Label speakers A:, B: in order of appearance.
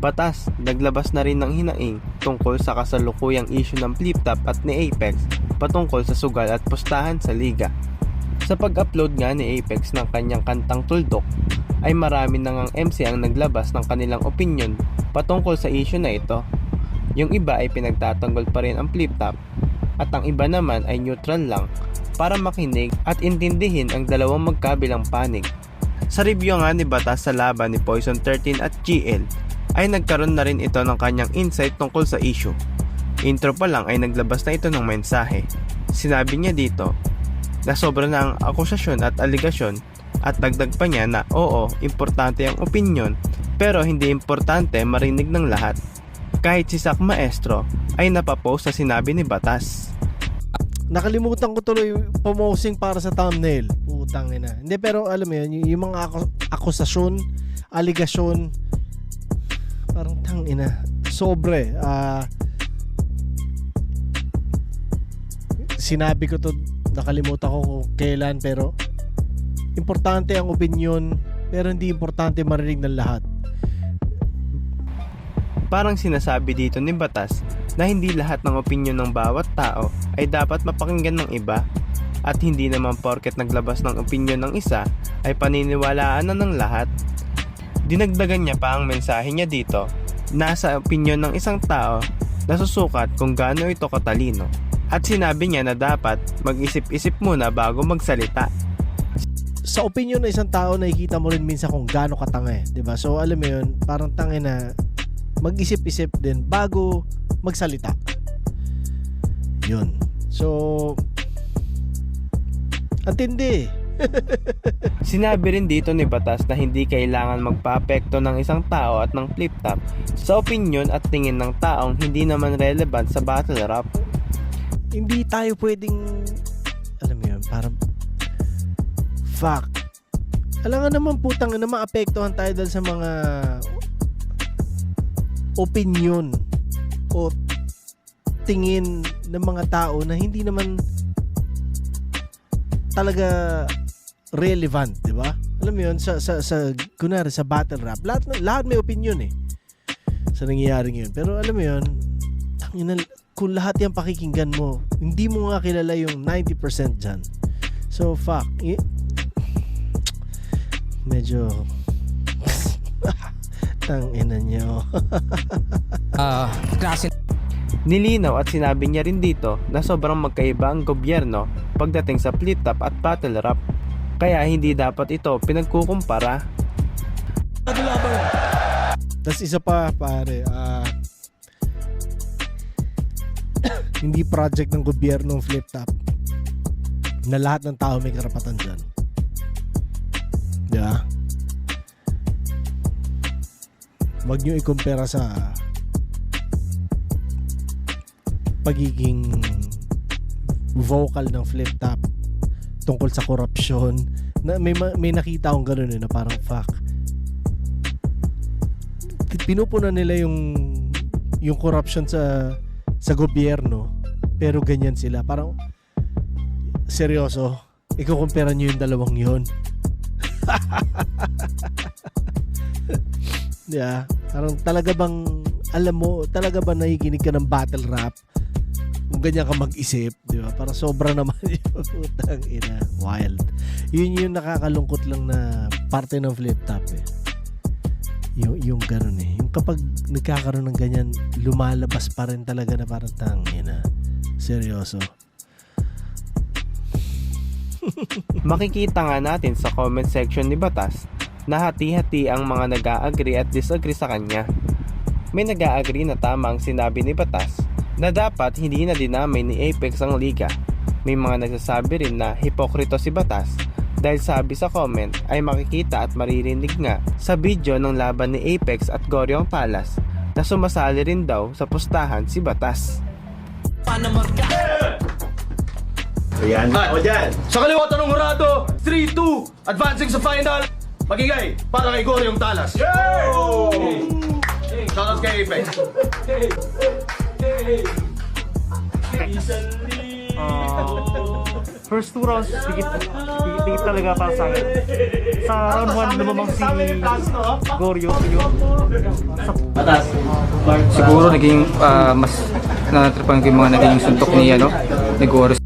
A: Batas, naglabas na rin ng hinaing tungkol sa kasalukuyang issue ng Flip-Top at ni Apex patungkol sa sugal at pustahan sa liga. Sa pag-upload nga ni Apex ng kanyang kantang Tuldok, ay marami na ngang MC ang naglabas ng kanilang opinion patungkol sa issue na ito. Yung iba ay pinagtatanggol pa rin ang Flip-Top at ang iba naman ay neutral lang para makinig at intindihin ang dalawang magkabilang panig. Sa review nga ni Batas sa laban ni Poison 13 at GL, ay nagkaroon na rin ito ng kanyang insight tungkol sa issue. Intro pa lang ay naglabas na ito ng mensahe. Sinabi niya dito na sobra na ang akusasyon at aligasyon at dagdag pa niya na oo, importante ang opinyon pero hindi importante marinig ng lahat. Kahit si Sak Maestro ay napapost sa sinabi ni Batas.
B: Nakalimutan ko tuloy pumosing para sa thumbnail. Putang ina. Hindi, pero alam mo yun, yung mga akusasyon, aligasyon, parang tangina. Sobre. Sinabi ko to, nakalimutan ko kung kailan, pero importante ang opinion, pero hindi importante marinig ng lahat.
A: Parang sinasabi dito ni Batas na hindi lahat ng opinyon ng bawat tao ay dapat mapakinggan ng iba at hindi naman porket naglabas ng opinyon ng isa ay paniniwalaan na ng lahat. Dinagdagan niya pa ang mensahe niya dito na sa opinyon ng isang tao nasusukat kung gaano ito katalino at sinabi niya na dapat mag-isip-isip muna bago magsalita.
B: Sa opinyon ng isang tao nakikita mo rin minsan kung gaano katanga eh, 'di ba? So alam mo 'yun, parang tangina, mag-isip-isip din bago magsalita. 'Yun. So antindi.
A: Sinabi rin dito ni Batas na hindi kailangan magpa-apekto ng isang tao at ng Flip-Top sa opinyon at tingin ng taong hindi naman relevant sa battle rap.
B: Hindi tayo pwedeng, alam mo yun, parang fuck. Alam nga naman putang na maapektuhan tayo dahil sa mga opinyon o tingin ng mga tao na hindi naman talaga relevant, 'di ba? Alam mo 'yun, sa kunwari sa battle rap, lahat may opinion eh sa nangyayaring 'yun. Pero alam mo 'yun, kung lahat 'yang pakikinggan mo, hindi mo nga kilala yung 90% diyan. So fuck. Medyo tangina niyo.
C: Klase.
A: Nilinaw at sinabi niya rin dito na sobrang magkaiba ang gobyerno pagdating sa Flip-Top at battle rap. Kaya hindi dapat ito pinagkukumpara.
B: Tas isa pa pare, hindi project ng gobyerno ng Flip-Top na lahat ng tao may karapatan dyan. Yeah. Wag nyo ikumpara sa pagiging vocal ng Flip-Top tungkol sa korupsyon. Na may nakita akong gano'n na parang fuck. Pinupunan nila yung korupsyon sa gobyerno, pero ganyan sila. Parang seryoso, ikukumpara nyo yung dalawang yun. Yeah, parang talaga bang alam mo, talaga ba nakikinig ka ng battle rap kung ganyan ka mag-isip, di ba? Parang sobra naman yung utang ina, wild. Yun yung nakakalungkot lang na parte ng Flip-Top eh. Yung gano'n eh. Yung kapag nagkakaroon ng ganyan, lumalabas pa rin talaga na parang tangina. Seryoso.
A: Makikita nga natin sa comment section ni Batas na hati-hati ang mga nag-a-agree at disagree sa kanya. May nag-a-agree na tama ang sinabi ni Batas na dapat hindi na dinamay ni Apex ang liga. May mga nagsasabi rin na hipokrito si Batas dahil sabi sa comment ay makikita at maririnig nga sa video ng laban ni Apex at Goriong Palas na sumasali rin daw sa pustahan si Batas.
D: Ayan. O dyan. Sa kaliwa tanong hurado, 3-2, advancing sa final. Magigay para kay Goriong Talas. Shoutout kay Apex.
C: First 2 rounds, higit talaga para sa akin. Sa round 1, lumamang si Goryo.
E: Siguro naging mas natripan ko yung mga naging suntok ni Goryo.